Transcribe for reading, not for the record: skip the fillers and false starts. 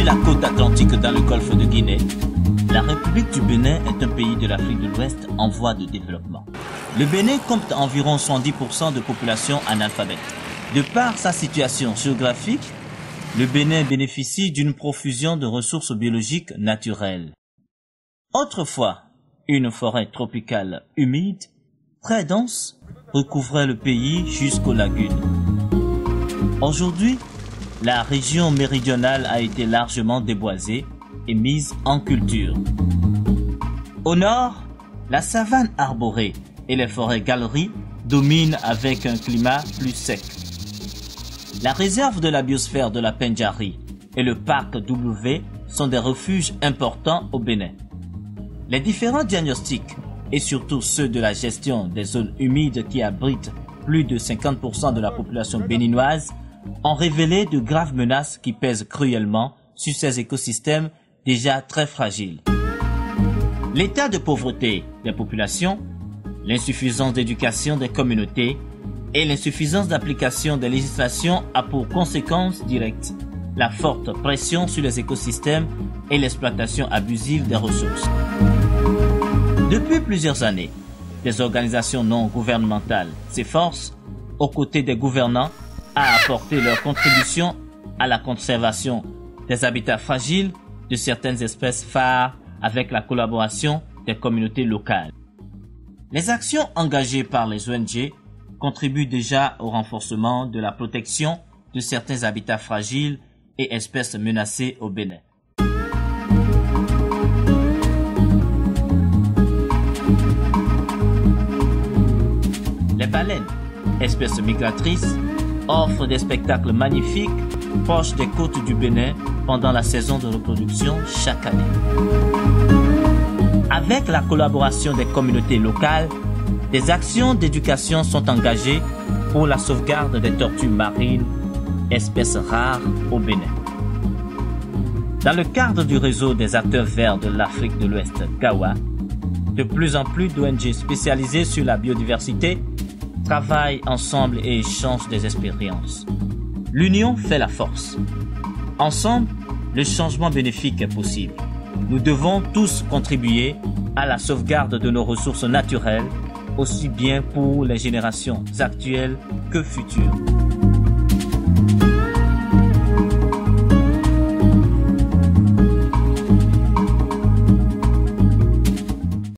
la côte atlantique dans le golfe de Guinée, la République du Bénin est un pays de l'Afrique de l'Ouest en voie de développement. Le Bénin compte environ 70% de population analphabète. De par sa situation géographique, le Bénin bénéficie d'une profusion de ressources biologiques naturelles. Autrefois, une forêt tropicale humide, très dense, recouvrait le pays jusqu'aux lagunes. Aujourd'hui, la région méridionale a été largement déboisée et mise en culture. Au nord, la savane arborée et les forêts galeries dominent avec un climat plus sec. La réserve de la biosphère de la Pendjari et le parc W sont des refuges importants au Bénin. Les différents diagnostics, et surtout ceux de la gestion des zones humides qui abritent plus de 50% de la population béninoise, ont révélé de graves menaces qui pèsent cruellement sur ces écosystèmes déjà très fragiles. L'état de pauvreté des populations, l'insuffisance d'éducation des communautés et l'insuffisance d'application des législations a pour conséquence directe la forte pression sur les écosystèmes et l'exploitation abusive des ressources. Depuis plusieurs années, des organisations non gouvernementales s'efforcent, aux côtés des gouvernants, à apporter leur contribution à la conservation des habitats fragiles de certaines espèces phares avec la collaboration des communautés locales. Les actions engagées par les ONG contribuent déjà au renforcement de la protection de certains habitats fragiles et espèces menacées au Bénin. Les baleines, espèces migratrices, offrent des spectacles magnifiques proches des côtes du Bénin pendant la saison de reproduction chaque année. Avec la collaboration des communautés locales, des actions d'éducation sont engagées pour la sauvegarde des tortues marines, espèces rares au Bénin. Dans le cadre du réseau des acteurs verts de l'Afrique de l'Ouest, GAWA, de plus en plus d'ONG spécialisées sur la biodiversité travaillent ensemble et échangent des expériences. L'union fait la force. Ensemble, le changement bénéfique est possible. Nous devons tous contribuer à la sauvegarde de nos ressources naturelles, aussi bien pour les générations actuelles que futures.